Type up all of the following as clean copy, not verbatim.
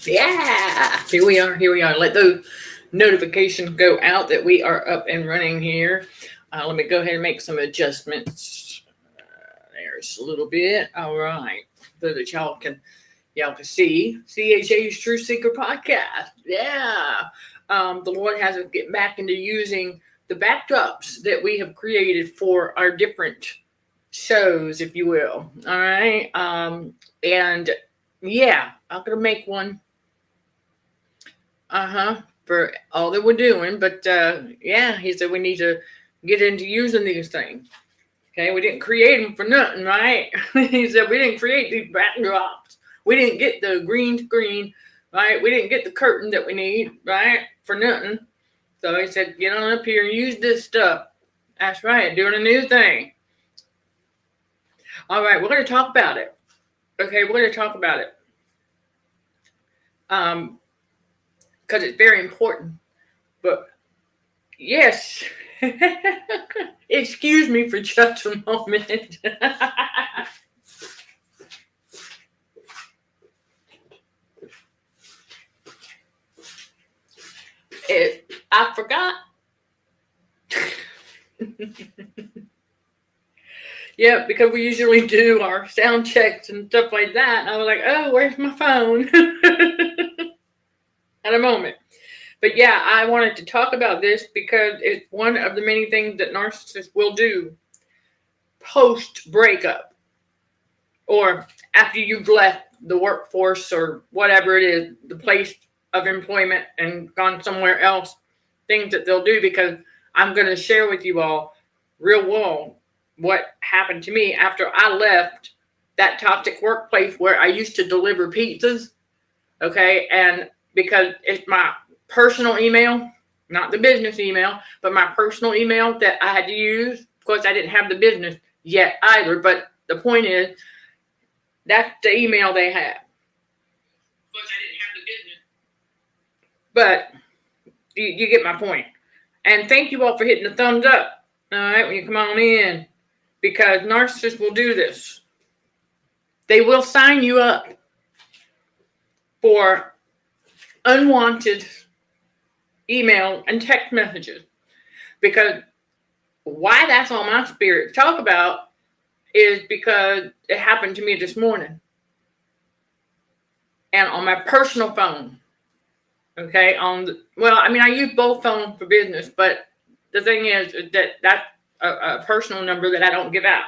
Yeah, here we are. Here we are. Let those notifications go out that we are up and running here. Let me go ahead and make some adjustments. There's a little bit. All right, so that y'all can see CHA's True Seeker podcast. Yeah, the Lord has us get back into using the backdrops that we have created for our different shows, if you will. All right, and yeah, I'm gonna make one for all that we're doing. But yeah, he said we need to get into using these things. Okay, we didn't create them for nothing, right? He said we didn't create these backdrops. We didn't get the green screen, right? We didn't get the curtain that we need, right? For nothing. So he said, get on up here and use this stuff. That's right, doing a new thing. All right, we're going to talk about it. Okay, we're going to talk about it. Because it's very important. But yes, excuse me for just a moment. I forgot. Yeah, because we usually do our sound checks and stuff like that. And I was like, oh, where's my phone? At a moment. But yeah, I wanted to talk about this because it's one of the many things that narcissists will do post breakup or after you've left the workforce or whatever it is, the place of employment and gone somewhere else, things that they'll do, because I'm going to share with you all real world what happened to me after I left that toxic workplace where I used to deliver pizzas. Okay. And because it's my personal email, not the business email, but my personal email that I had to use. Of course, I didn't have the business yet either. But the point is, that's the email they had. Of course, I didn't have the business. But you get my point. And thank you all for hitting the thumbs up. All right, when you come on in. Because narcissists will do this. They will sign you up for unwanted email and text messages. Because why that's on my spirit to talk about is because it happened to me this morning. And on my personal phone. Okay, I use both phones for business, but the thing is that that's a personal number that I don't give out.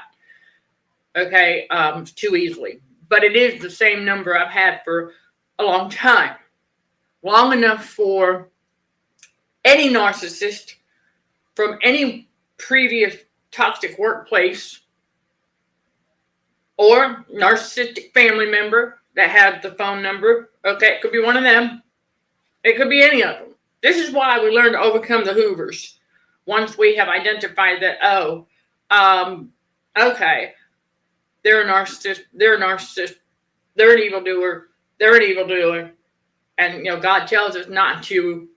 Okay, too easily. But it is the same number I've had for a long time. Long enough for any narcissist from any previous toxic workplace or narcissistic family member that had the phone number. Okay, it could be one of them. It could be any of them. This is why we learn to overcome the Hoovers. Once we have identified that, okay, they're a narcissist, they're an evildoer, and God tells us not to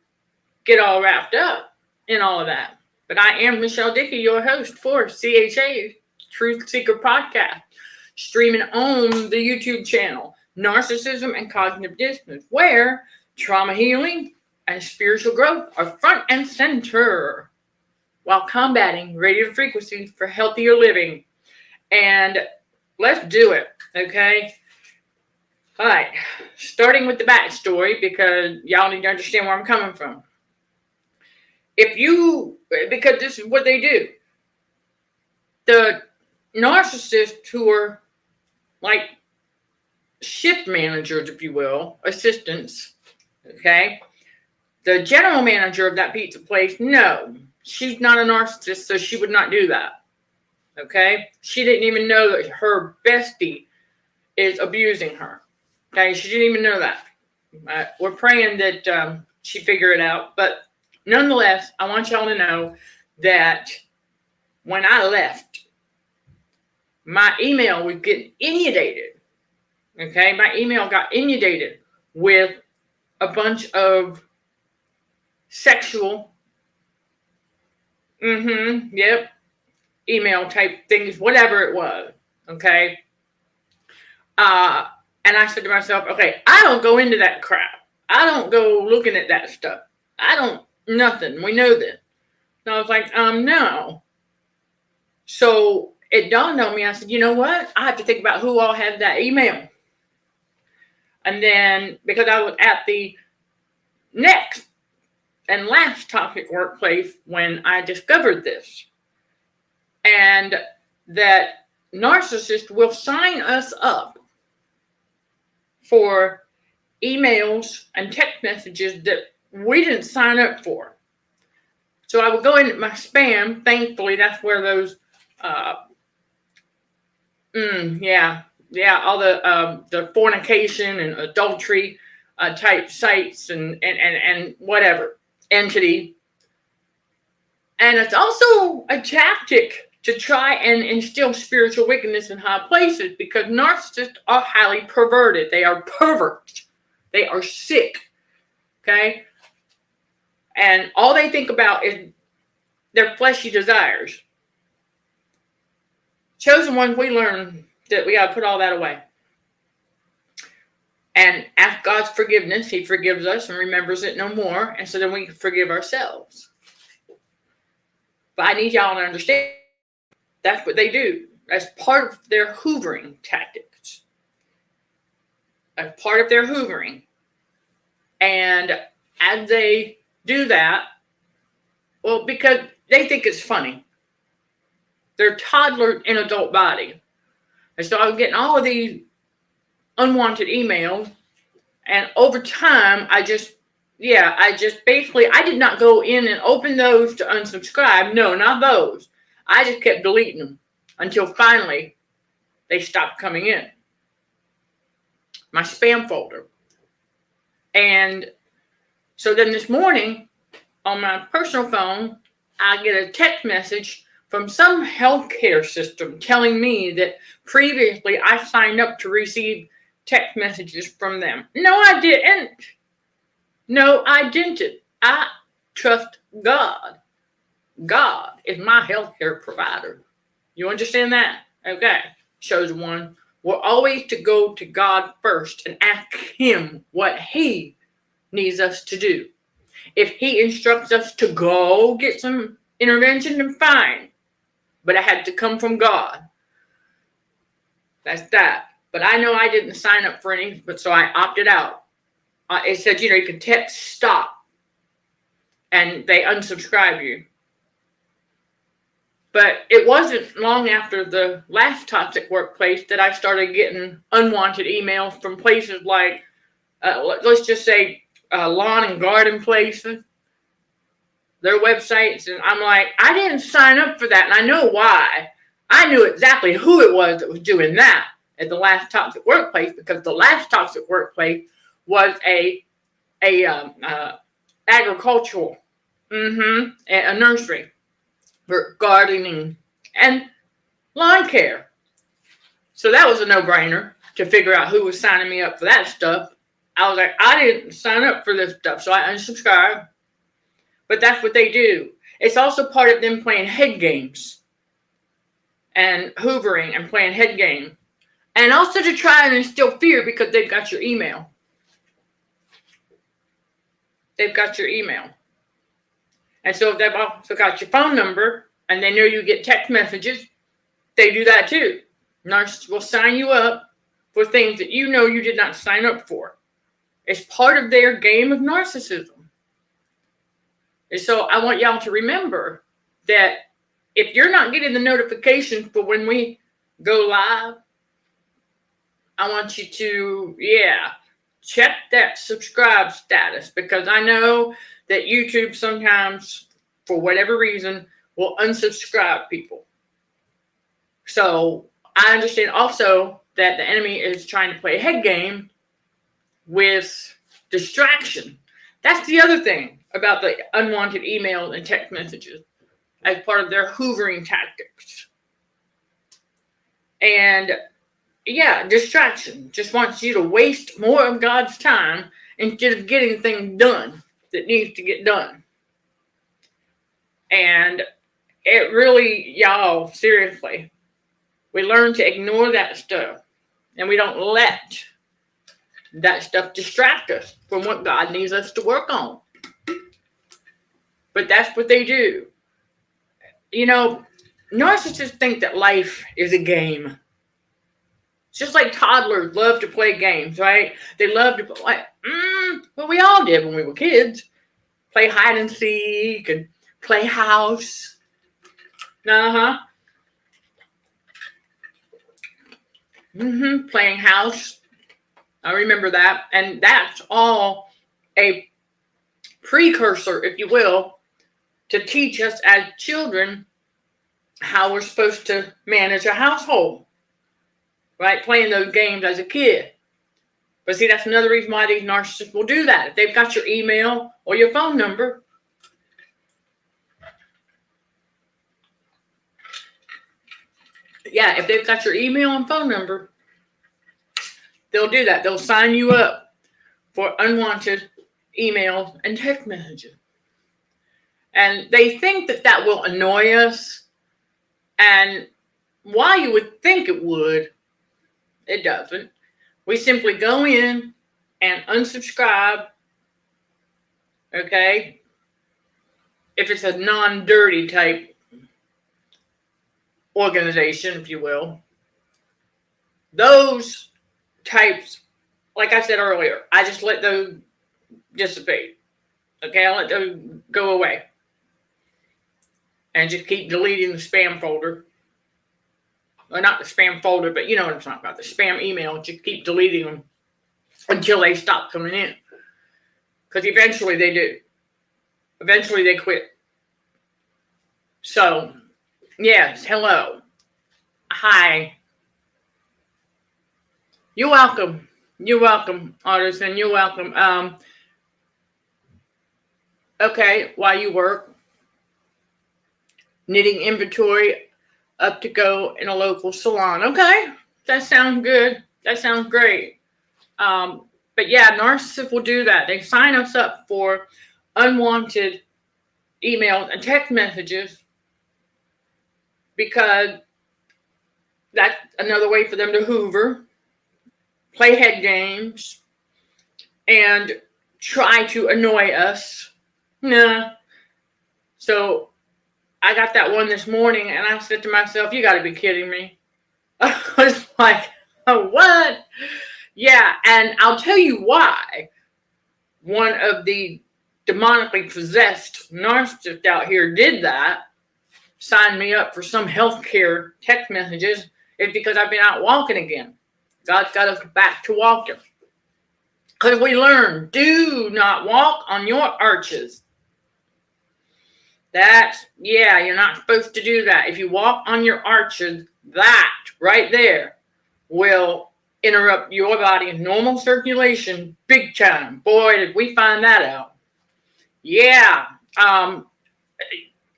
get all wrapped up in all of that. But I am Michelle Dickey, your host for CHA Truth Seeker Podcast, streaming on the YouTube channel Narcissism and Cognitive Dissonance, where trauma healing and spiritual growth are front and center while combating radio frequencies for healthier living. And let's do it, okay? All right, starting with the backstory, because y'all need to understand where I'm coming from. Because this is what they do. The narcissists who are like shift managers, if you will, assistants, okay? The general manager of that pizza place, no, she's not a narcissist, so she would not do that. Okay? She didn't even know that her bestie is abusing her. Okay? She didn't even know that. We're praying that she figure it out. But nonetheless, I want y'all to know that when I left, my email was getting inundated. Okay? My email got inundated with a bunch of sexual, email type things, whatever it was, okay? And I said to myself, okay, I don't go into that crap. I don't go looking at that stuff. I don't, nothing. We know this. And I was like, no. So it dawned on me. I said, you know what? I have to think about who all had that email. And then, because I was at the next and last toxic workplace when I discovered this, and that narcissists will sign us up for emails and text messages that we didn't sign up for. So I would go into my spam. Thankfully, that's where those, all the fornication and adultery type sites and whatever entity. And it's also a tactic to try and instill spiritual wickedness in high places, because narcissists are highly perverted. They are perverts. They are sick. Okay? And all they think about is their fleshy desires. Chosen ones, we learn that we got to put all that away. And ask God's forgiveness. He forgives us and remembers it no more. And so then we can forgive ourselves. But I need y'all to understand, that's what they do. As part of their hoovering tactics. As part of their hoovering. And as they do that, well, because they think it's funny. They're toddler in adult body. And so I was getting all of these unwanted emails. And over time, I did not go in and open those to unsubscribe. No, not those. I just kept deleting them until finally they stopped coming in my spam folder. And so then this morning on my personal phone, I get a text message from some healthcare system telling me that previously I signed up to receive text messages from them. No, I didn't. I trust God. God is my healthcare provider. You understand that? Okay. Shows one. We're always to go to God first and ask Him what He needs us to do. If He instructs us to go get some intervention, then fine. But it had to come from God. That's that. But I know I didn't sign up for any, but so I opted out. It said, you can text stop. And they unsubscribe you. But it wasn't long after the last toxic workplace that I started getting unwanted emails from places like, let's just say, lawn and garden places, their websites. And I'm like, I didn't sign up for that. And I know why. I knew exactly who it was that was doing that at the last toxic workplace, because the last toxic workplace was a agricultural, a nursery for gardening and lawn care. So that was a no-brainer to figure out who was signing me up for that stuff. I was like, I didn't sign up for this stuff, so I unsubscribed. But that's what they do. It's also part of them playing head games and hoovering and playing head game. And also to try and instill fear, because they've got your email. They've got your email. And so if they've also got your phone number and they know you get text messages, they do that too. Narcissists will sign you up for things that you know you did not sign up for. It's part of their game of narcissism. And so I want y'all to remember that if you're not getting the notifications for when we go live, I want you to, check that subscribe status, because I know that YouTube sometimes, for whatever reason, will unsubscribe people. So I understand also that the enemy is trying to play a head game with distraction. That's the other thing about the unwanted emails and text messages as part of their hoovering tactics. And distraction. Just wants you to waste more of God's time instead of getting things done that needs to get done. And it really, y'all, seriously, we learn to ignore that stuff. And we don't let That stuff distracts us from what God needs us to work on. But that's what they do. You know, narcissists think that life is a game. It's just like toddlers love to play games, right? They love to play. Well, we all did when we were kids. Play hide and seek and play house. Playing house. I remember that. And that's all a precursor, if you will, to teach us as children how we're supposed to manage a household. Right? Playing those games as a kid. But see, that's another reason why these narcissists will do that. If they've got your email or your phone number, if they've got your email and phone number, they'll do that. They'll sign you up for unwanted emails and text messages. And they think that that will annoy us. And while you would think it would, it doesn't. We simply go in and unsubscribe, okay? If it's a non-dirty type organization, if you will. Those types, like I said earlier, I just let those dissipate. Okay, I let those go away. And just keep deleting the spam folder. Well, not the spam folder, but you know what I'm talking about. The spam email, just keep deleting them until they stop coming in. Because eventually they do. Eventually they quit. So, yes, hello. Hi. You're welcome. You're welcome, Artisan. You're welcome. Okay, while you work, knitting inventory up to go in a local salon. Okay, that sounds good. That sounds great. But yeah, narcissists will do that. They sign us up for unwanted emails and text messages because that's another way for them to hoover, play head games, and try to annoy us. So I got that one this morning and I said to myself, you got to be kidding me. I was like, oh, what? Yeah, and I'll tell you why one of the demonically possessed narcissists out here did that, signed me up for some healthcare text messages, is because I've been out walking again. God's got us back to walking. Because we learn, do not walk on your arches. You're not supposed to do that. If you walk on your arches, that right there will interrupt your body's normal circulation big time. Boy, did we find that out. Yeah, an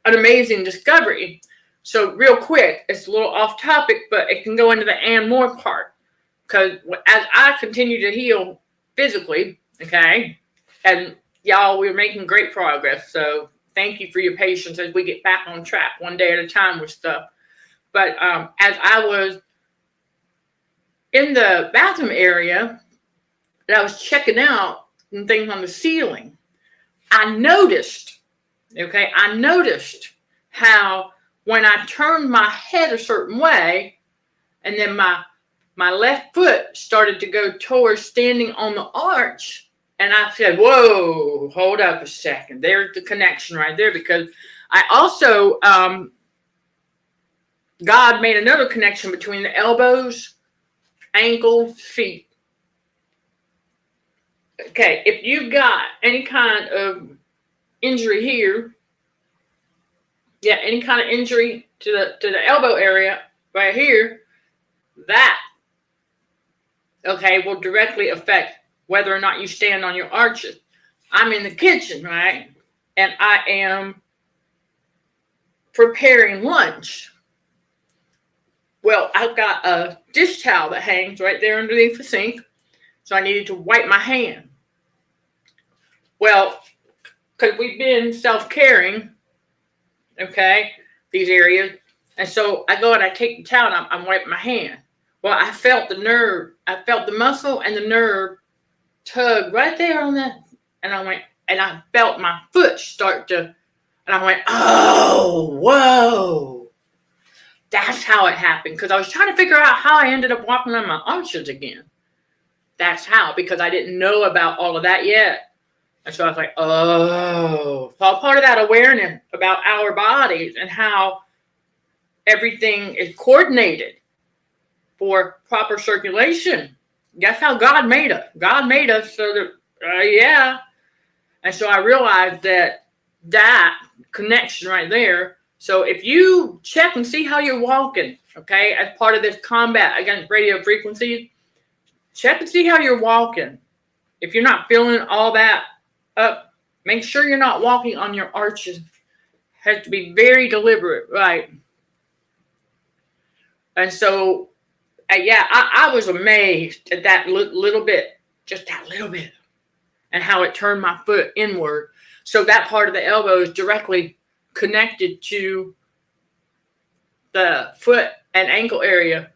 amazing discovery. So real quick, it's a little off topic, but it can go into the and more part. Because as I continue to heal physically, okay, and y'all, we're making great progress. So thank you for your patience as we get back on track one day at a time with stuff. But as I was in the bathroom area, and I was checking out some things on the ceiling, I noticed how when I turned my head a certain way, and then my left foot started to go towards standing on the arch, and I said, whoa, hold up a second. There's the connection right there, because I also, God made another connection between the elbows, ankles, feet. Okay, if you've got any kind of injury here, any kind of injury to the elbow area right here, that, will directly affect whether or not you stand on your arches. I'm in the kitchen, right? And I am preparing lunch. Well, I've got a dish towel that hangs right there underneath the sink. So I needed to wipe my hand. Well, because we've been self-caring, these areas. And so I go and I take the towel and I'm wiping my hand. Well, I felt the nerve. I felt the muscle and the nerve tug right there on that. And I went, and I felt my foot start to, and I went, oh, whoa. That's how it happened. Because I was trying to figure out how I ended up walking on my arches again. That's how, because I didn't know about all of that yet. And so I was like, oh. So part of that awareness about our bodies and how everything is coordinated for proper circulation. That's how God made us. God made us so that, yeah. And so I realized that connection right there. So if you check and see how you're walking, okay, as part of this combat against radio frequencies, check and see how you're walking. If you're not feeling all that up, make sure you're not walking on your arches. Has to be very deliberate, right? And so, yeah, I was amazed at that little bit, just that little bit, and how it turned my foot inward. So that part of the elbow is directly connected to the foot and ankle area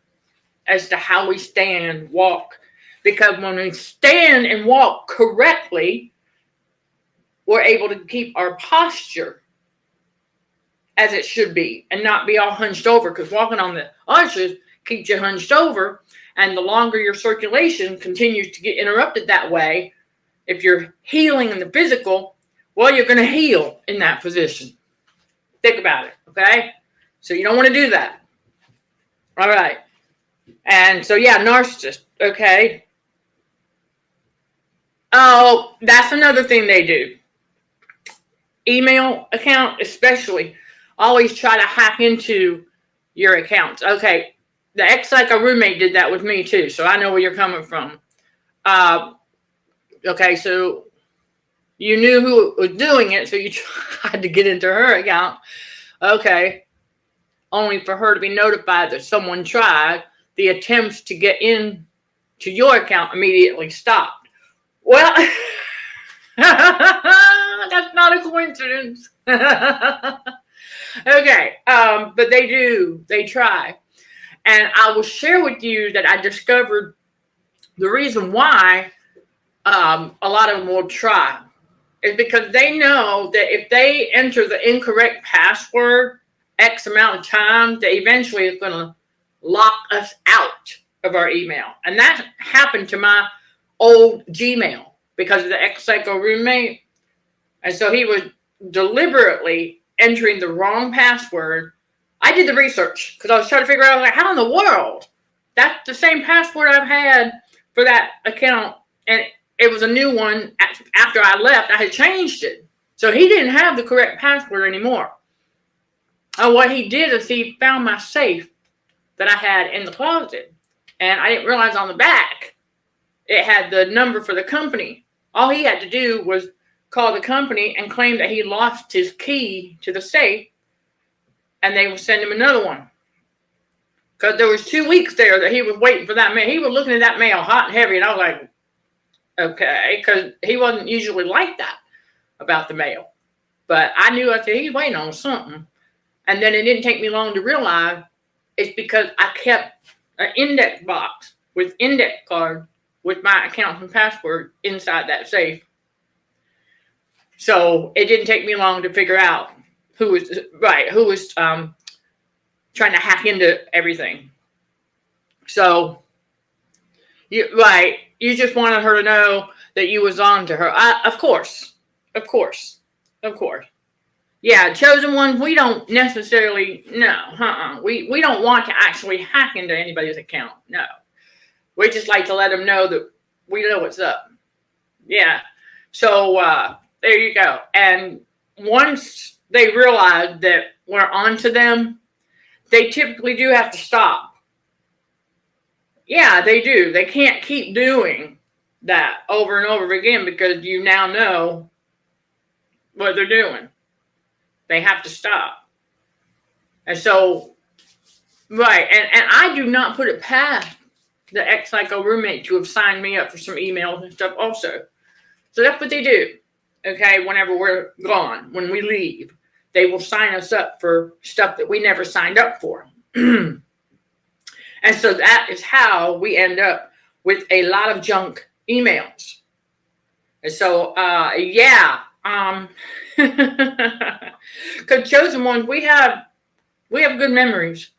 as to how we stand, walk. Because when we stand and walk correctly, we're able to keep our posture as it should be and not be all hunched over, because walking on the arches keeps you hunched over, and the longer your circulation continues to get interrupted that way, if you're healing in the physical, well, you're going to heal in that position. Think about it, okay? So you don't want to do that. All right. And so, yeah, narcissist, okay? Oh, that's another thing they do. Email account, especially, always try to hack into your accounts. Okay, the ex-psycho roommate did that with me too, so I know where you're coming from. Okay, so you knew who was doing it, so you tried to get into her account. Okay, only for her to be notified that someone tried. The attempts to get in to your account immediately stopped. Well, that's not a coincidence. Okay, but they try. And I will share with you that I discovered the reason why a lot of them will try is because they know that if they enter the incorrect password X amount of time, that eventually it's going to lock us out of our email. And that happened to my old Gmail because of the ex-psycho roommate. And so he was deliberately entering the wrong password. I did the research because I was trying to figure out, like, how in the world? That's the same password I've had for that account. And it was a new one. After I left, I had changed it. So he didn't have the correct password anymore. And what he did is he found my safe that I had in the closet. And I didn't realize on the back, it had the number for the company. All he had to do was call the company and claim that he lost his key to the safe, and they would send him another one. Because there was 2 weeks there that he was waiting for that mail. He was looking at that mail hot and heavy, and I was like, okay, because he wasn't usually like that about the mail. But I knew, I said, he's waiting on something. And then it didn't take me long to realize it's because I kept an index box with index card with my account and password inside that safe. So it didn't take me long to figure out who was trying to hack into everything. So, you just wanted her to know that you was on to her. Of course. Yeah, chosen one, we don't necessarily, no, we don't want to actually hack into anybody's account, no. We just like to let them know that we know what's up. Yeah, so there you go. And once they realize that we're onto them, they typically do have to stop. Yeah, they do. They can't keep doing that over and over again because you now know what they're doing. They have to stop. And so, right, and I do not put it past the ex-psycho roommate to have signed me up for some emails and stuff also. So that's what they do, okay, whenever we're gone, when we leave. They will sign us up for stuff that we never signed up for. And so that is how we end up with a lot of junk emails. And so, yeah, because chosen ones, we have good memories.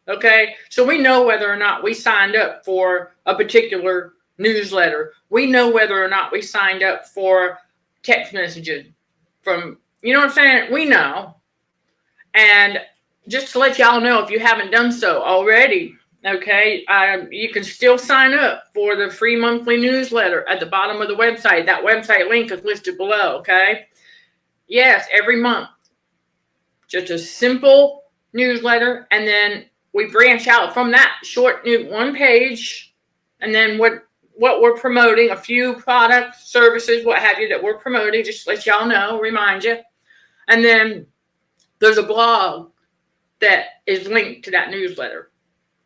Okay, so we know whether or not we signed up for a particular newsletter. We know whether or not we signed up for text messages from, you know what I'm saying? We know. And just to let y'all know, if you haven't done so already, okay, you can still sign up for the free monthly newsletter at the bottom of the website. That website link is listed below, okay? Yes, every month. Just a simple newsletter, and then we branch out from that short new one page, and then what we're promoting, a few products, services, what have you, that we're promoting, just to let y'all know, remind you. And then there's a blog that is linked to that newsletter.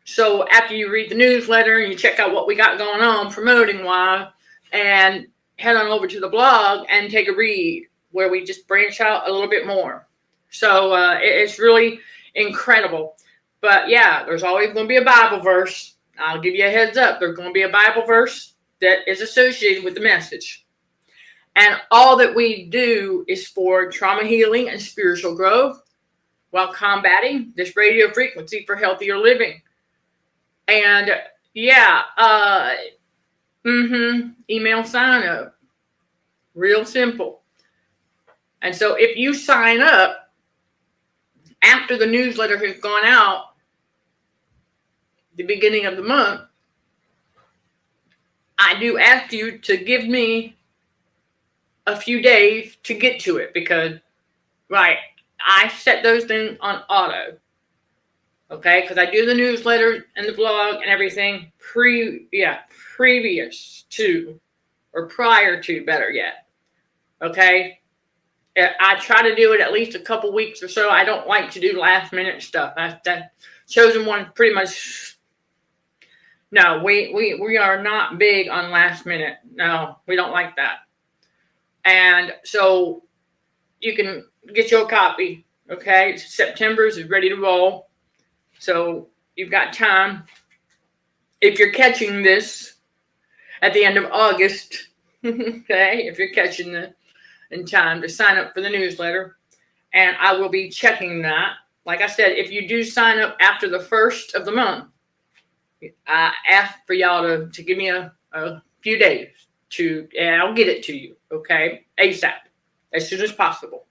So after you read the newsletter and you check out what we got going on promoting wise, and head on over to the blog and take a read where we just branch out a little bit more. So it's really incredible. But yeah, there's always going to be a Bible verse. I'll give you a heads up. There's going to be a Bible verse that is associated with the message. And all that we do is for trauma healing and spiritual growth while combating this radio frequency for healthier living. And yeah, email sign up. Real simple. And so if you sign up after the newsletter has gone out the beginning of the month, I do ask you to give me a few days to get to it, because, right, I set those things on auto. Okay, because I do the newsletter and the blog and everything previous to, or prior to, better yet. Okay, I try to do it at least a couple weeks or so. I don't like to do last minute stuff. That chosen one pretty much. No, we are not big on last minute. No, we don't like that. And so you can get your copy. Okay, September's is ready to roll. So you've got time. If you're catching this at the end of August, okay, if you're catching it in time to sign up for the newsletter, and I will be checking that. Like I said, if you do sign up after the first of the month, I ask for y'all to give me a few days and I'll get it to you, okay, ASAP, as soon as possible.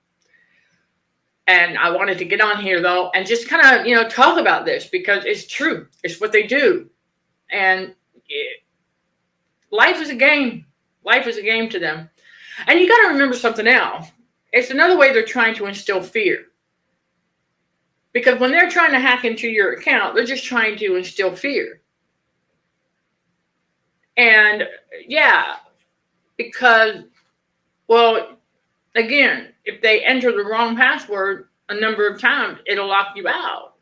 And I wanted to get on here, though, and just kind of, talk about this, because it's true. It's what they do. And life is a game. Life is a game to them. And you got to remember something else. It's another way they're trying to instill fear. Because when they're trying to hack into your account, they're just trying to instill fear. And, yeah, because, well, again, if they enter the wrong password a number of times, it'll lock you out.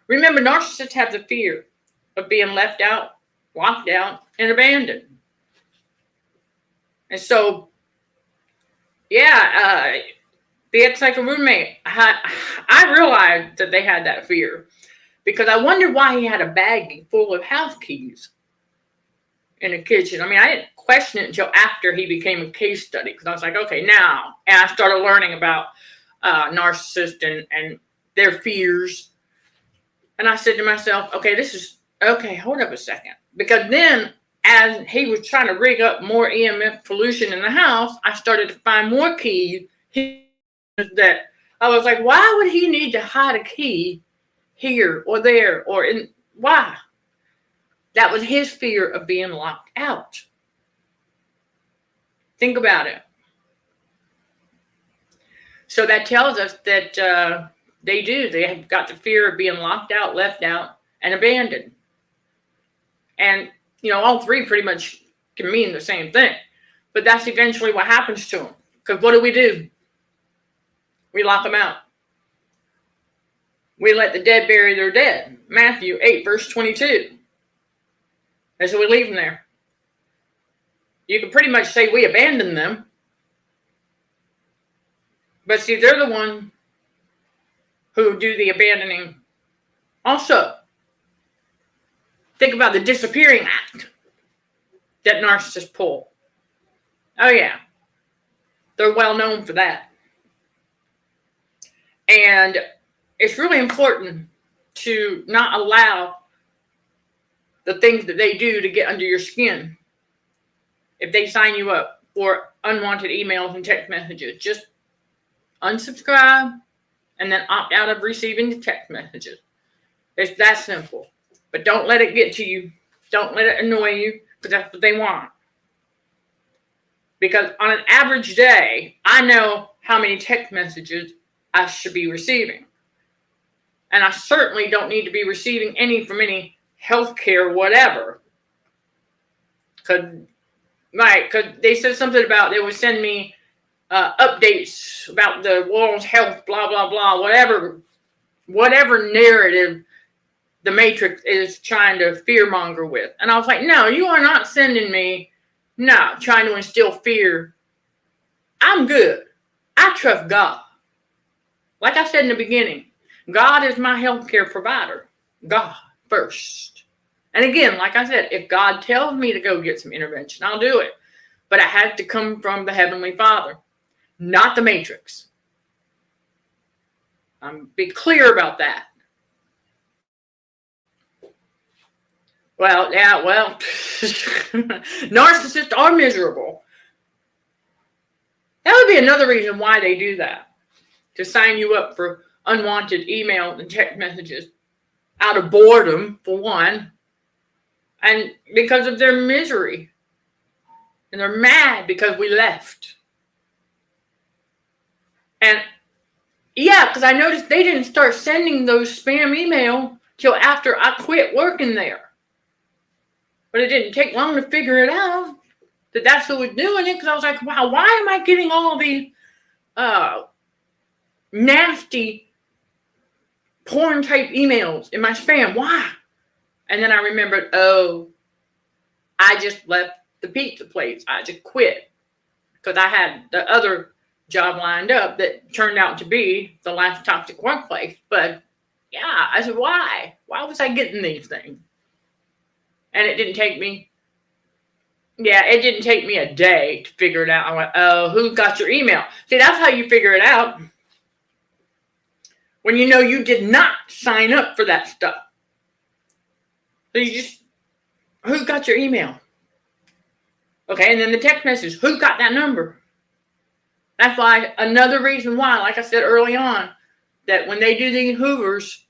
Remember, narcissists have the fear of being left out, locked out, and abandoned. And so, yeah, the ex-psycho roommate, I realized that they had that fear, because I wondered why he had a bag full of house keys in the kitchen. I mean, I didn't question it until after he became a case study, because I was like, okay, now. And I started learning about narcissists and their fears. And I said to myself, okay, hold up a second. Because then, as he was trying to rig up more EMF pollution in the house, I started to find more keys that I was like, why would he need to hide a key here or there or in? Why? That was his fear of being locked out. Think about it. So that tells us that they have got the fear of being locked out, left out, and abandoned. And, all three pretty much can mean the same thing. But that's eventually what happens to them. Because what do? We lock them out. We let the dead bury their dead. Matthew 8, verse 22. And so we leave them there. You can pretty much say we abandon them. But see, they're the one who do the abandoning also. Think about the disappearing act that narcissists pull. Oh, yeah. They're well known for that. And it's really important to not allow the things that they do to get under your skin. If they sign you up for unwanted emails and text messages, just unsubscribe and then opt out of receiving the text messages. It's that simple. But don't let it get to you. Don't let it annoy you, because that's what they want. Because on an average day, I know how many text messages I should be receiving. And I certainly don't need to be receiving any from any healthcare whatever. Because they said something about they would send me updates about the world's health, blah, blah, blah, whatever narrative the Matrix is trying to fearmonger with. And I was like, no, you are not sending me, trying to instill fear. I'm good. I trust God. Like I said in the beginning, God is my healthcare provider. God first. And again, like I said, if God tells me to go get some intervention, I'll do it. But it has to come from the Heavenly Father, not the Matrix. Be clear about that. Well, yeah, narcissists are miserable. That would be another reason why they do that. To sign you up for unwanted email and text messages out of boredom, for one, and because of their misery. And they're mad because we left. And yeah, because I noticed they didn't start sending those spam email till after I quit working there. But it didn't take long to figure it out that that's who was doing it, because I was like, wow, why am I getting all these nasty porn type emails in my spam? Why? And then I remembered, I just left the pizza place. I just quit because I had the other job lined up that turned out to be the last toxic workplace. But yeah, I said, why? Why was I getting these things? And it didn't take me a day to figure it out. I went, oh, who got your email? See, that's how you figure it out. When you know you did not sign up for that stuff. So you just, who got your email? Okay, and then the text message, who got that number? That's why, another reason why, like I said early on, that when they do these hoovers,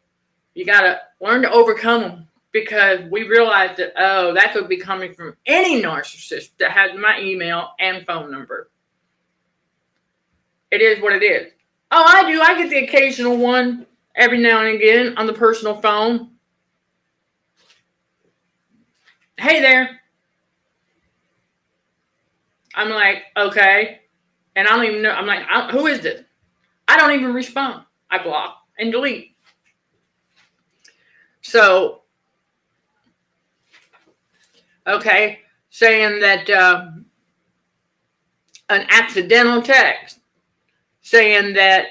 you got to learn to overcome them. Because we realized that, that could be coming from any narcissist that has my email and phone number. It is what it is. Oh, I do. I get the occasional one every now and again on the personal phone. Hey there. I'm like, okay. And I don't even know. I'm like, who is this? I don't even respond. I block and delete. So, okay, saying that an accidental text saying that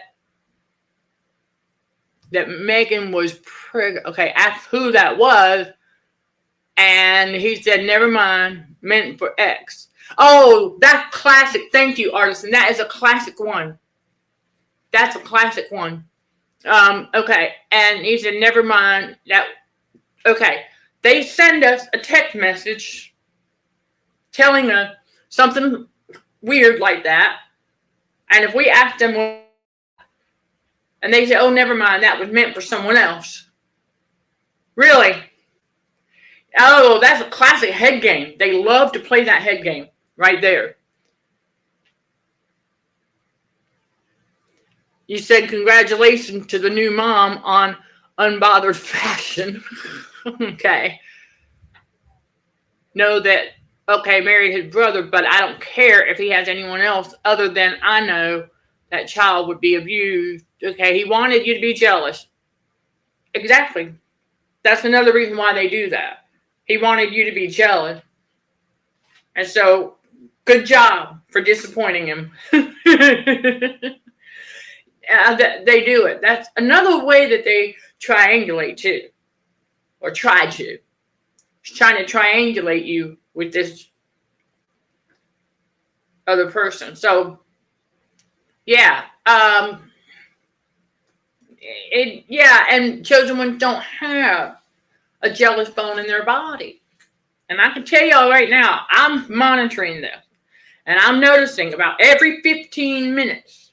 Megan was pregnant. Okay, asked who that was, and he said, never mind, meant for X. Oh, that's classic. Thank you, Artisan. That is a classic one. That's a classic one. Okay, and he said, never mind that. Okay, they send us a text message telling us something weird like that, and if we ask them, and they say, oh, never mind, that was meant for someone else. Really? Oh, that's a classic head game. They love to play that head game right there. You said congratulations to the new mom on unbothered fashion. Okay. Know that, okay, married his brother, but I don't care if he has anyone else other than I know that child would be abused. Okay, he wanted you to be jealous. Exactly. That's another reason why they do that. He wanted you to be jealous. And so, good job for disappointing him. They do it. That's another way that they triangulate too. Or try to. He's trying to triangulate you with this other person. So, yeah. And chosen ones don't have a jealous bone in their body. And I can tell y'all right now, I'm monitoring this. And I'm noticing about every 15 minutes,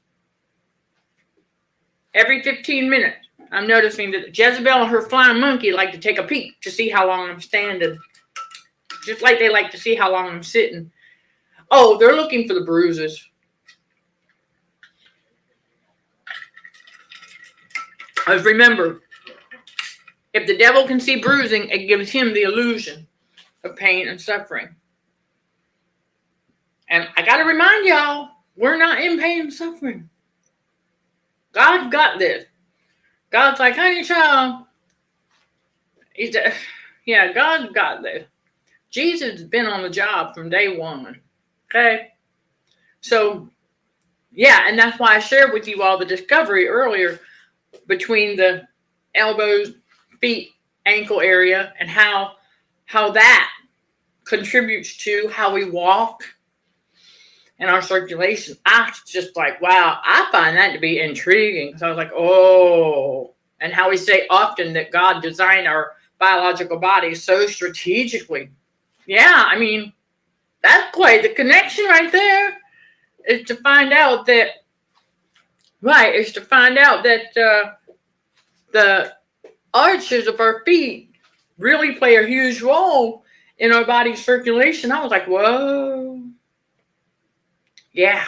I'm noticing that Jezebel and her flying monkey like to take a peek to see how long I'm standing. Just like they like to see how long I'm sitting. Oh, they're looking for the bruises. Because remember, if the devil can see bruising, it gives him the illusion of pain and suffering. And I got to remind y'all, we're not in pain and suffering. God's got this. God's like, honey, child. God's got this. Jesus has been on the job from day one. Okay? So, yeah, and that's why I shared with you all the discovery earlier between the elbows, feet, ankle area, and how that contributes to how we walk and our circulation. I was just like, wow, I find that to be intriguing. So I was like, oh, and how we say often that God designed our biological bodies so strategically. Yeah, I mean, that's quite the connection right there. Is to find out that the arches of our feet really play a huge role in our body's circulation. I was like, whoa. Yeah.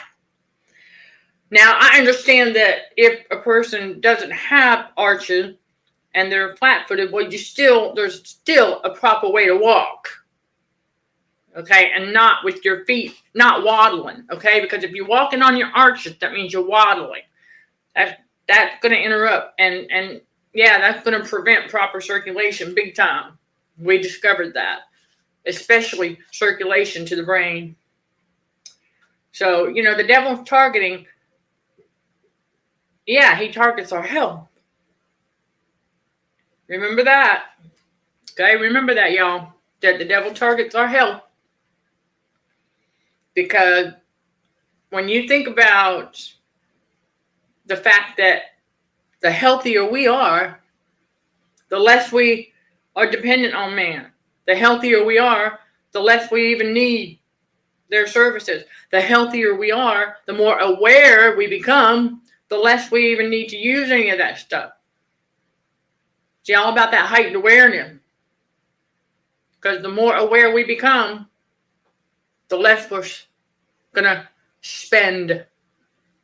Now, I understand that if a person doesn't have arches and they're flat-footed, well, there's still a proper way to walk. Okay, and not with your feet, not waddling, okay? Because if you're walking on your arches, that means you're waddling. That's going to interrupt, and yeah, that's going to prevent proper circulation big time. We discovered that, especially circulation to the brain. So, the devil's targeting, he targets our health. Remember that. Okay, remember that, y'all, that the devil targets our health. Because when you think about the fact that the healthier we are, the less we are dependent on man. The healthier we are, the less we even need their services. The healthier we are, the more aware we become, the less we even need to use any of that stuff. It's all about that heightened awareness. Because the more aware we become, the less we're going to spend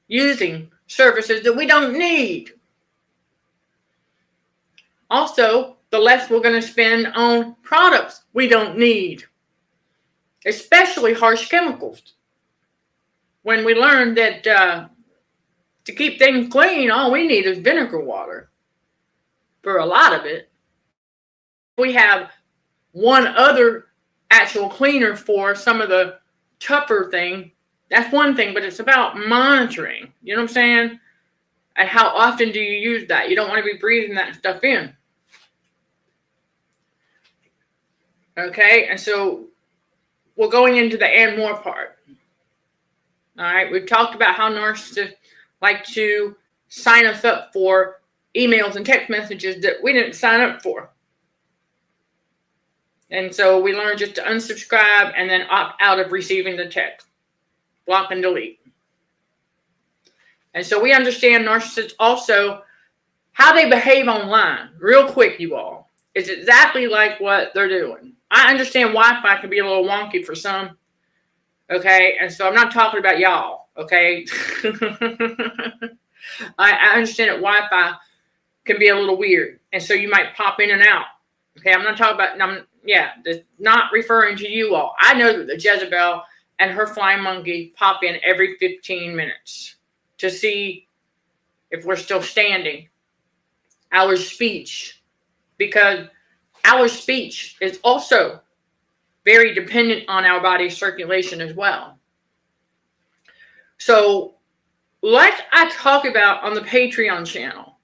using services that we don't need. Also, the less we're going to spend on products we don't need, especially harsh chemicals. When we learn that to keep things clean, all we need is vinegar water for a lot of it. We have one other actual cleaner for some of the tougher thing. That's one thing, but it's about monitoring. You know what I'm saying? And how often do you use that? You don't want to be breathing that stuff in. Okay, and so we're going into the and more part. All right, we've talked about how narcissists like to sign us up for emails and text messages that we didn't sign up for. And so we learned just to unsubscribe and then opt out of receiving the text. Block and delete. And so we understand narcissists also, how they behave online. Real quick, you all. It's exactly like what they're doing. I understand Wi-Fi can be a little wonky for some. Okay, and so I'm not talking about y'all. Okay. I understand that Wi-Fi can be a little weird. And so you might pop in and out. Okay, I'm not talking about, not referring to you all. I know that the Jezebel and her flying monkey pop in every 15 minutes to see if we're still standing. Our speech, because our speech is also very dependent on our body's circulation as well. So, like I talk about on the Patreon channel,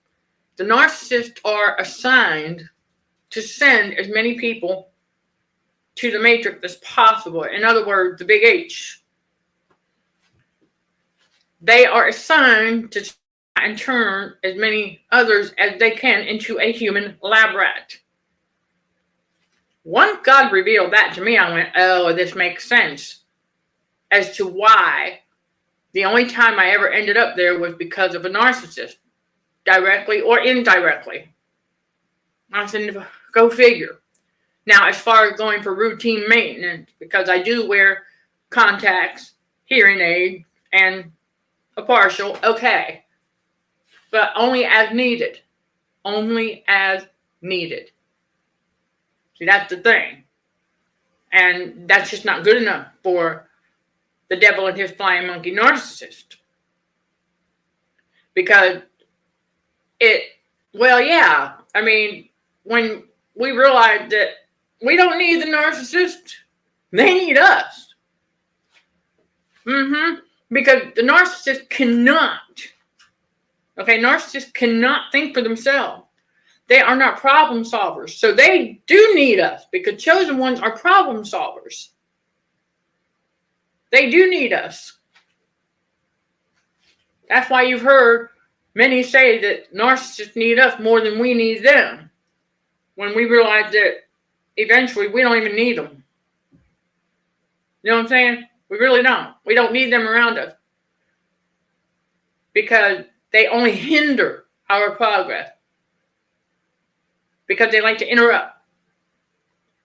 the narcissists are assigned to send as many people to the matrix as possible. In other words, the big H. they are assigned to try and turn as many others as they can into a human lab rat. Once God revealed that to me, I went, oh, this makes sense as to why the only time I ever ended up there was because of a narcissist, directly or indirectly. I said, go figure. Now, as far as going for routine maintenance, because I do wear contacts, hearing aid, and a partial, okay. But only as needed. Only as needed. See, that's the thing. And that's just not good enough for the devil and his flying monkey narcissist. Because I mean, when we realize that we don't need the narcissist, they need us. Because the narcissist narcissists cannot think for themselves. They are not problem solvers. So they do need us because chosen ones are problem solvers. They do need us. That's why you've heard many say that narcissists need us more than we need them. When we realize that eventually we don't even need them. You know what I'm saying? We really don't. We don't need them around us. Because they only hinder our progress. Because they like to interrupt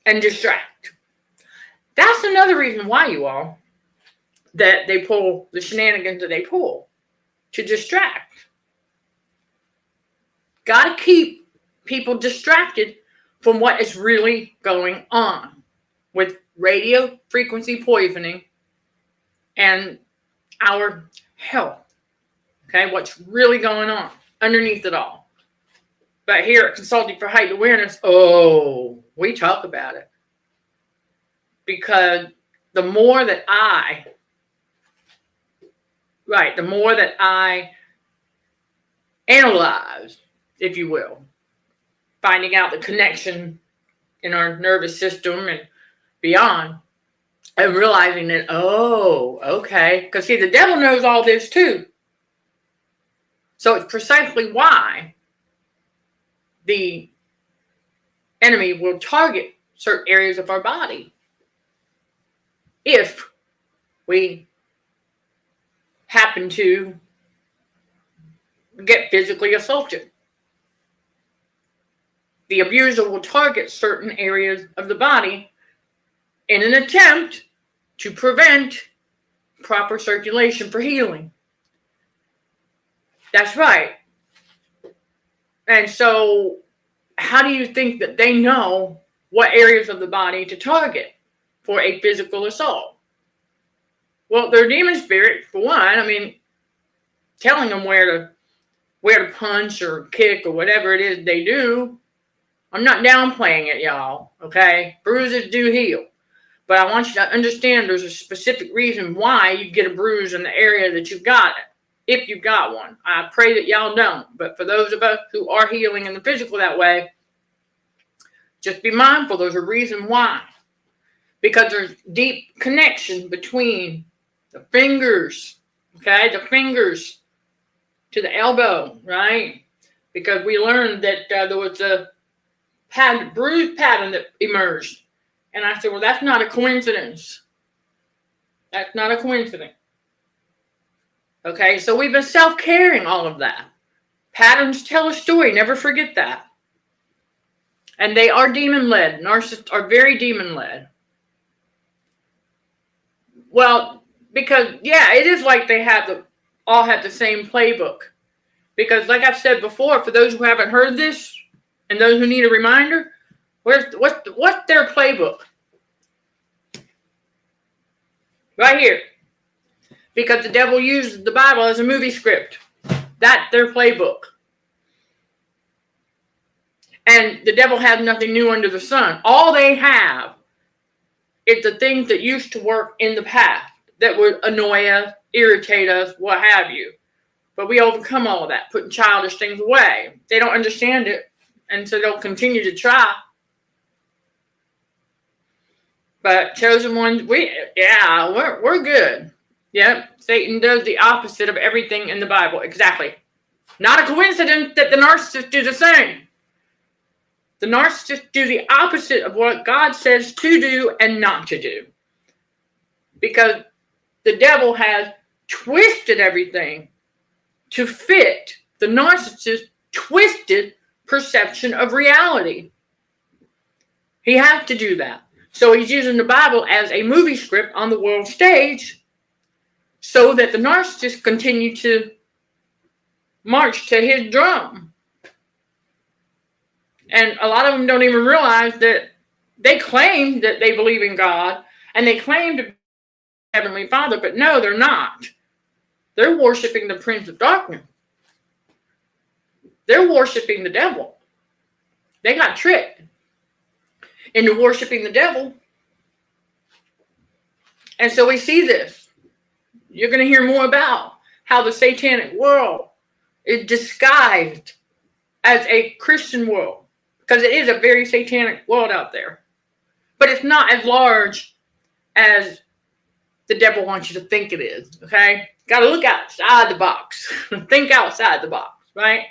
and distract. That's another reason why, you all, that they pull the shenanigans that they pull to distract. Got to keep people distracted from what is really going on with radio frequency poisoning and our health. Okay, what's really going on underneath it all. But here at Consulting for Heightened Awareness, we talk about it. Because the more that I analyze, if you will, finding out the connection in our nervous system and beyond, and realizing that, okay. Because see, the devil knows all this too. So it's precisely why the enemy will target certain areas of our body if we happen to get physically assaulted. The abuser will target certain areas of the body in an attempt to prevent proper circulation for healing. That's right. And so, how do you think that they know what areas of the body to target for a physical assault? Well, their demon spirit, for one, I mean, telling them where to punch or kick or whatever it is they do. I'm not downplaying it, y'all, okay? Bruises do heal. But I want you to understand there's a specific reason why you get a bruise in the area that you've got it. If you've got one. I pray that y'all don't. But for those of us who are healing in the physical that way, just be mindful there's a reason why. Because there's deep connection between the fingers, okay? The fingers to the elbow, right? Because we learned that there was a bruise pattern that emerged. And I said, well, that's not a coincidence. That's not a coincidence. Okay, so we've been self-carrying all of that. Patterns tell a story. Never forget that. And they are demon-led. Narcissists are very demon-led. Well, because, it is like they all have the same playbook. Because like I've said before, for those who haven't heard this, and those who need a reminder, what's their playbook? Right here. Because the devil uses the Bible as a movie script. That's their playbook. And the devil has nothing new under the sun. All they have is the things that used to work in the past that would annoy us, irritate us, what have you. But we overcome all of that, putting childish things away. They don't understand it, and so they'll continue to try. But chosen ones, we're good. Yep, Satan does the opposite of everything in the Bible. Exactly. Not a coincidence that the narcissists do the same. The narcissists do the opposite of what God says to do and not to do. Because the devil has twisted everything to fit the narcissist's twisted perception of reality. He has to do that. So he's using the Bible as a movie script on the world stage so that the narcissists continue to march to his drum. And a lot of them don't even realize that they claim that they believe in God and they claim to be Heavenly Father, but no, they're not. They're worshiping the Prince of Darkness. They're worshiping the devil. They got tricked into worshiping the devil. And so we see this. You're going to hear more about how the satanic world is disguised as a Christian world. Because it is a very satanic world out there. But it's not as large as the devil wants you to think it is. Okay? Got to look outside the box. Think outside the box, right?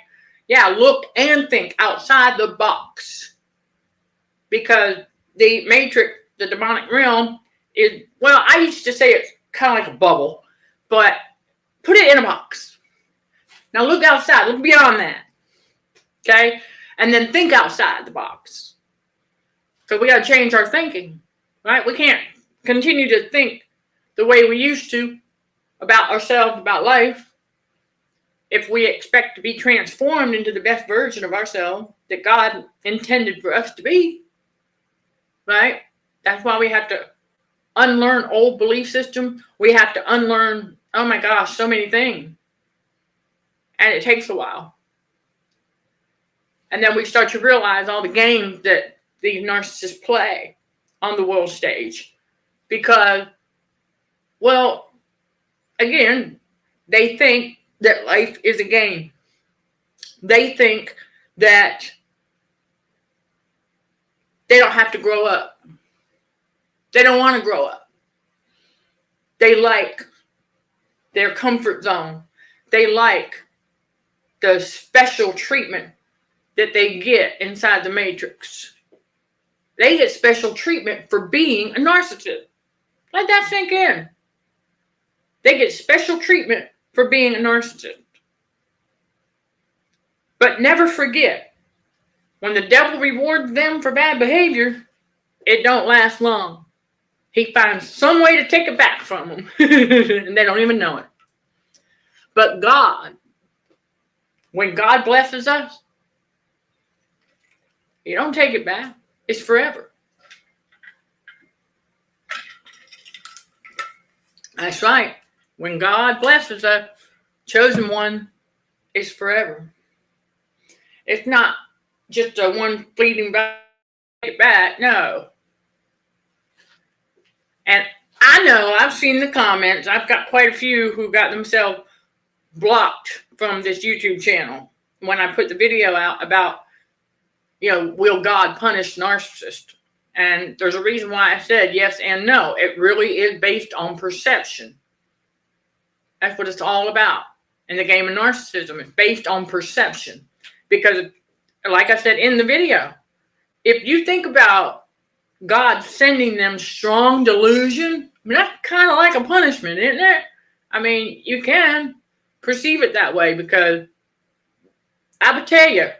Yeah, look and think outside the box. Because the matrix, the demonic realm, is, well, I used to say it's kind of like a bubble, but put it in a box. Now look outside, look beyond that. Okay? And then think outside the box. So we got to change our thinking, right? We can't continue to think the way we used to about ourselves, about life, if we expect to be transformed into the best version of ourselves that God intended for us to be, right? That's why we have to unlearn old belief system. We have to unlearn, oh my gosh, so many things. And it takes a while. And then we start to realize all the games that these narcissists play on the world stage. Because, well, again, they think that life is a game. They think that they don't have to grow up. They don't want to grow up. They like their comfort zone. They like the special treatment that they get inside the matrix. They get special treatment for being a narcissist. Let that sink in. They get special treatment for being a narcissist. But never forget, when the devil rewards them for bad behavior, it don't last long. He finds some way to take it back from them. And they don't even know it. But God, when God blesses us, He don't take it back. It's forever. That's right. When God blesses a chosen one, it's forever. It's not just a one fleeting back. No. And I know, I've seen the comments. I've got quite a few who got themselves blocked from this YouTube channel when I put the video out about, will God punish narcissists? And there's a reason why I said yes and no. It really is based on perception. That's what it's all about. In the game of narcissism, it's based on perception. Because, like I said in the video, if you think about God sending them strong delusion, that's kind of like a punishment, isn't it? I mean, you can perceive it that way because I would tell you,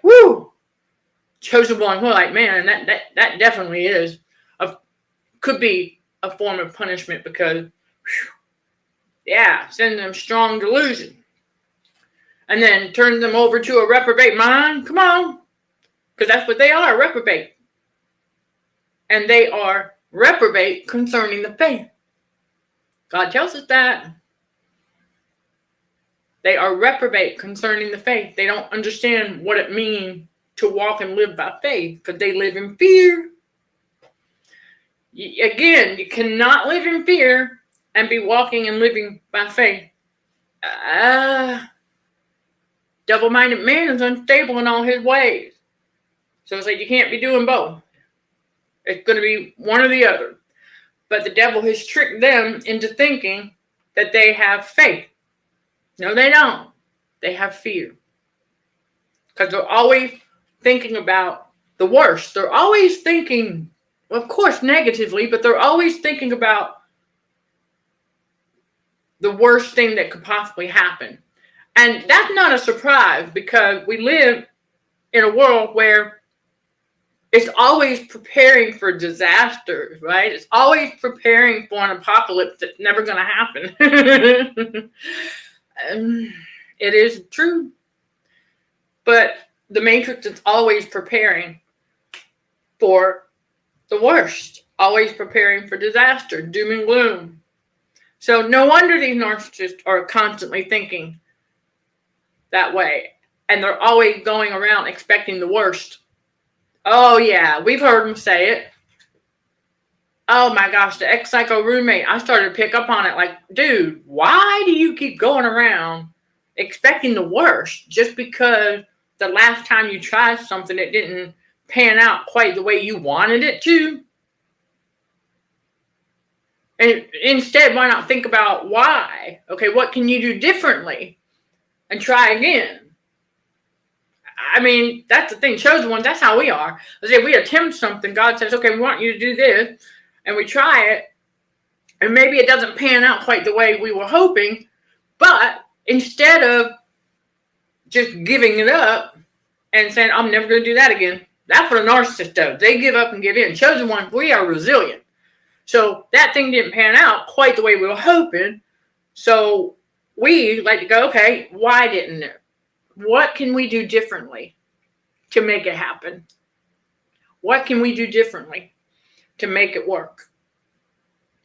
chosen one, we're like, man, that definitely is could be a form of punishment because, sending them strong delusion. And then turn them over to a reprobate mind. Come on. Because that's what they are, reprobate. And they are reprobate concerning the faith. God tells us that. They are reprobate concerning the faith. They don't understand what it means to walk and live by faith because they live in fear. Again, you cannot live in fear and be walking and living by faith. Double-minded man is unstable in all his ways. So it's like you can't be doing both. It's going to be one or the other. But the devil has tricked them into thinking that they have faith. No, they don't. They have fear. Because they're always thinking about the worst. They're always thinking, of course, negatively, but they're always thinking about the worst thing that could possibly happen. And that's not a surprise because we live in a world where it's always preparing for disasters, right? It's always preparing for an apocalypse that's never going to happen. It is true. But the Matrix is always preparing for the worst, always preparing for disaster, doom and gloom. So no wonder these narcissists are constantly thinking that way. And they're always going around expecting the worst. Oh, yeah, we've heard them say it. Oh, my gosh, the ex-psycho roommate, I started to pick up on it like, dude, why do you keep going around expecting the worst just because the last time you tried something, it didn't pan out quite the way you wanted it to? And instead, why not think about why? Okay, what can you do differently? And try again. I mean, that's the thing. Chosen ones, that's how we are. If we attempt something, God says, okay, we want you to do this. And we try it. And maybe it doesn't pan out quite the way we were hoping. But instead of just giving it up and saying, I'm never going to do that again. That's what a narcissist does. They give up and give in. Chosen ones, we are resilient. So that thing didn't pan out quite the way we were hoping. So we like to go, okay, why didn't it? What can we do differently to make it happen? What can we do differently to make it work?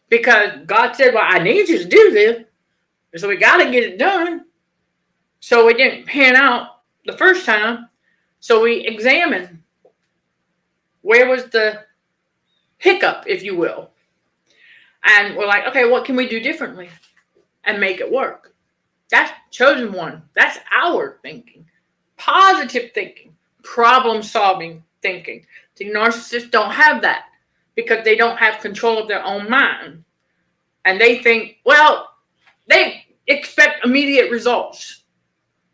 Because God said, well, I need you to do this. So we got to get it done. So it didn't pan out the first time. So we examine where was the hiccup, if you will. And we're like, okay, what can we do differently and make it work? That's chosen one. That's our thinking. Positive thinking. Problem-solving thinking. The narcissists don't have that because they don't have control of their own mind. And they think, well, they expect immediate results.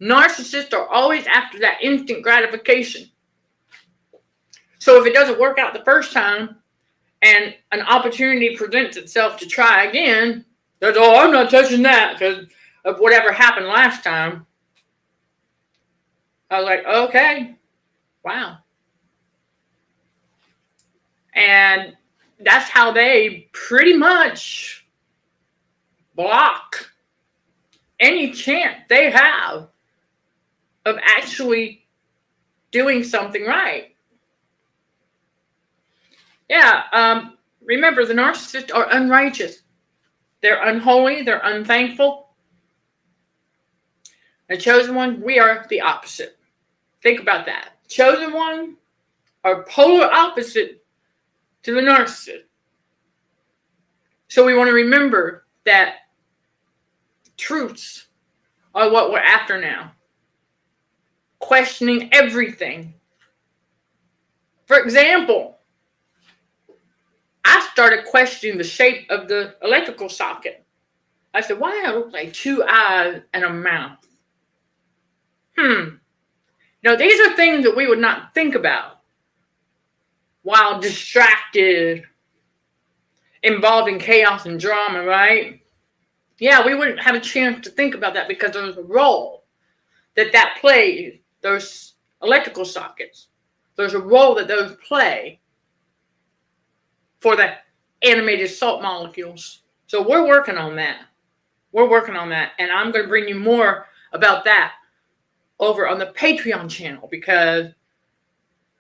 Narcissists are always after that instant gratification. So if it doesn't work out the first time and an opportunity presents itself to try again, they're, oh, I'm not touching that because of whatever happened last time. I was like, okay, wow. And that's how they pretty much block any chance they have of actually doing something right. Yeah, remember, the narcissists are unrighteous. They're unholy. They're unthankful. The chosen one, we are the opposite. Think about that. Chosen one are polar opposite to the narcissist. So we want to remember that truths are what we're after now. Questioning everything. For example, I started questioning the shape of the electrical socket. I said, why do I look like two eyes and a mouth? Now, these are things that we would not think about while distracted, involved in chaos and drama, right? Yeah, we wouldn't have a chance to think about that because there's a role that plays, those electrical sockets. There's a role that those play for the animated salt molecules. So we're working on that. We're working on that. And I'm going to bring you more about that over on the Patreon channel because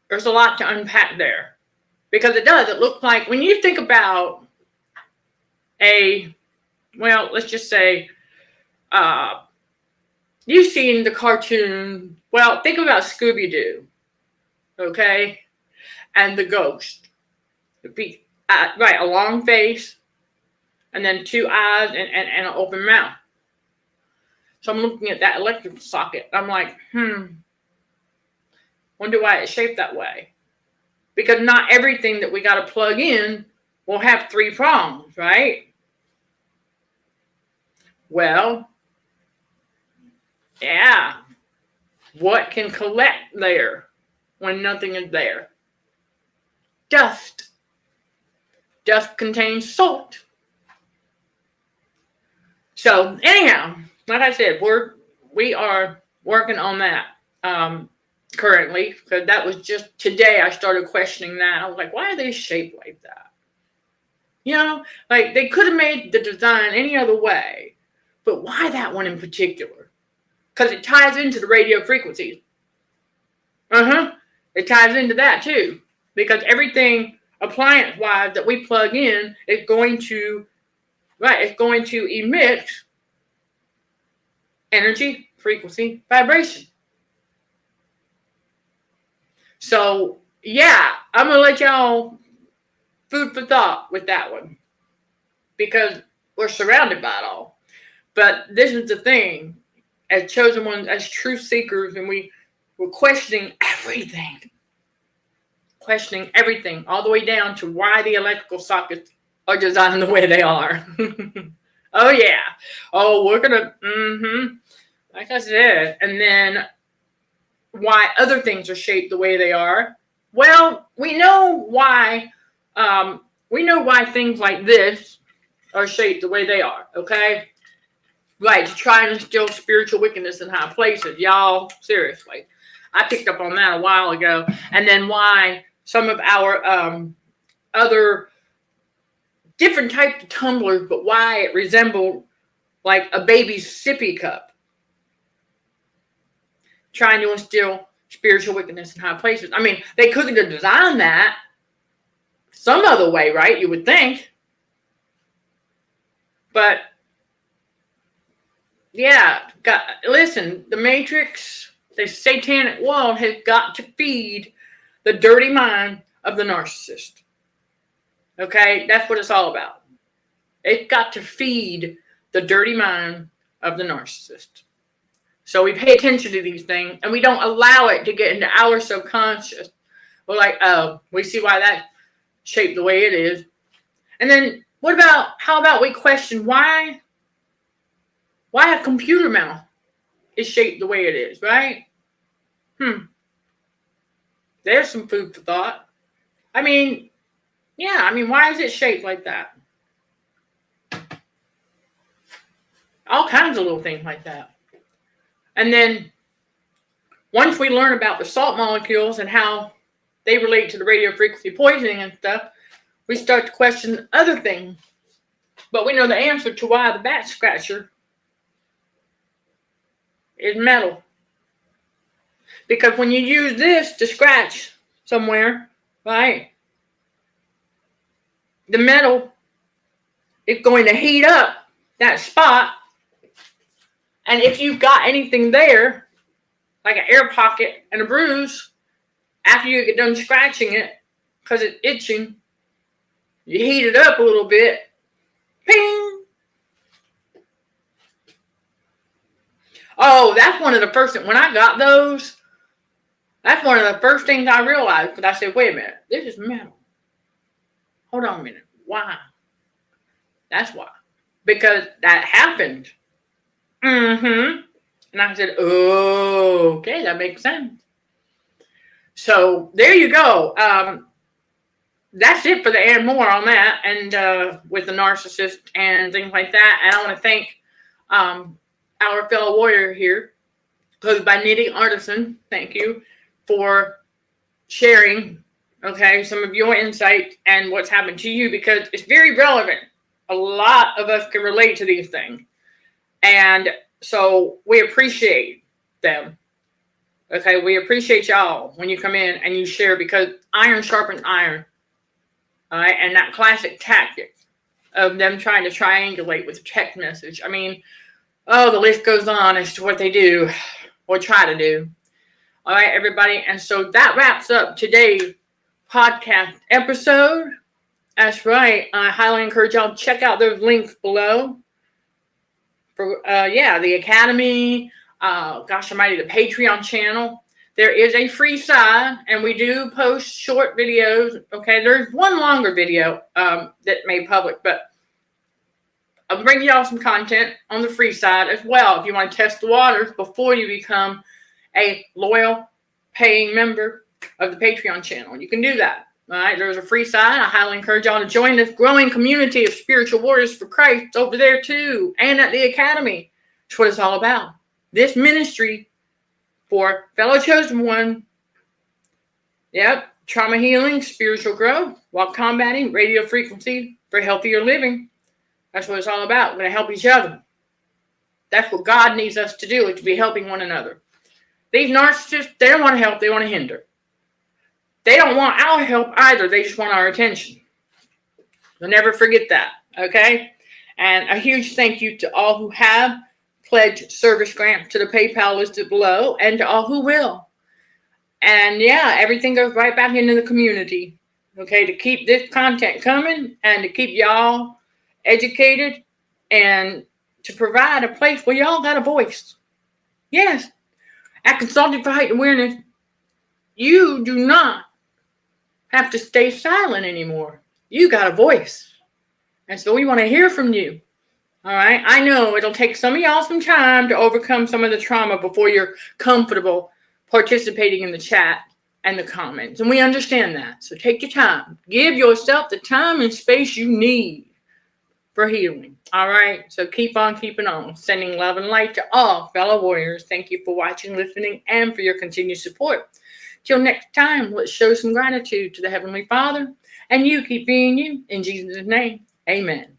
there's a lot to unpack there. Because it does. It looks like when you think about let's just say, you've seen the cartoon. Well, think about Scooby-Doo, okay? And the ghost. Right, a long face, and then two eyes and an open mouth. So I'm looking at that electrical socket. I'm like, wonder why it's shaped that way. Because not everything that we got to plug in will have three prongs, right? Well, yeah. What can collect there when nothing is there? Dust. Dust contains salt. So anyhow, like I said, we are working on that currently, because that was just today I started questioning that. I was like, why are they shaped like that? You know, like they could have made the design any other way, but why that one in particular? Because it ties into the radio frequencies. It ties into that too, because everything appliance-wise that we plug in is going to, right, it's going to emit energy, frequency, vibration. So yeah, I'm gonna let y'all food for thought with that one, because we're surrounded by it all. But this is the thing, as chosen ones, as truth seekers, and we're questioning everything, all the way down to why the electrical sockets are designed the way they are. Oh yeah. Oh, we're gonna, like I said, and then why other things are shaped the way they are. Well, we know why things like this are shaped the way they are, okay? Right, to try and instill spiritual wickedness in high places. Y'all, seriously. I picked up on that a while ago. And then why some of our other different types of tumblers, but why it resembled like a baby's sippy cup. Trying to instill spiritual wickedness in high places. I mean, they couldn't have designed that some other way, right? You would think. But yeah, listen, the Matrix, the satanic world has got to feed the dirty mind of the narcissist. Okay? That's what it's all about. It's got to feed the dirty mind of the narcissist. So we pay attention to these things, and we don't allow it to get into our subconscious. We're like, oh, we see why that's shaped the way it is. And then how about we question why a computer mouse is shaped the way it is, right? There's some food for thought. I mean, why is it shaped like that? All kinds of little things like that. And then once we learn about the salt molecules and how they relate to the radio frequency poisoning and stuff, we start to question other things. But we know the answer to why the back scratcher is metal. Because when you use this to scratch somewhere, right, the metal is going to heat up that spot. And if you've got anything there, like an air pocket and a bruise, after you get done scratching it, because it's itching, you heat it up a little bit, ping. Oh, that's one of the first things. When I got those, that's one of the first things I realized. Because I said, wait a minute, this is metal. Hold on a minute. Why? That's why. Because that happened. And I said, oh, okay, that makes sense. So there you go. That's it for the and more on that, and with the narcissist and things like that. And I want to thank our fellow warrior here, goes by Knitting Artisan. Thank you for sharing, okay, some of your insight and what's happened to you, because it's very relevant. A lot of us can relate to these things. And so we appreciate them. Okay, we appreciate y'all when you come in and you share, because iron sharpens iron. All right, and that classic tactic of them trying to triangulate with a text message. I mean, oh, the list goes on as to what they do or try to do. All right, everybody. And so that wraps up today's podcast episode. That's right. I highly encourage y'all to check out those links below. For the Academy, gosh almighty, the Patreon channel. There is a free side, and we do post short videos. Okay, there's one longer video that made public, but I'll bring y'all some content on the free side as well if you want to test the waters before you become a loyal paying member of the Patreon channel. You can do that. All right, there's a free side. I highly encourage y'all to join this growing community of spiritual warriors for Christ over there too, and at the Academy. That's what it's all about. This ministry for fellow chosen one. Yep, trauma healing, spiritual growth, while combating radio frequency for healthier living. That's what it's all about. We're going to help each other. That's what God needs us to do, is to be helping one another. These narcissists, they don't want to help, they want to hinder. They don't want our help either. They just want our attention. So never forget that, okay? And a huge thank you to all who have pledged service grants to the PayPal listed below, and to all who will. And yeah, everything goes right back into the community, okay, to keep this content coming and to keep y'all educated and to provide a place where y'all got a voice. Yes, at Consulting for Heightened Awareness, you do not have to stay silent anymore. You got a voice. And so we want to hear from you. All right. I know it'll take some of y'all some time to overcome some of the trauma before you're comfortable participating in the chat and the comments. And we understand that. So take your time. Give yourself the time and space you need for healing. All right. So keep on keeping on. Sending love and light to all fellow warriors. Thank you for watching, listening, and for your continued support. Till next time, let's show some gratitude to the Heavenly Father, and you keep being you. In Jesus' name, amen.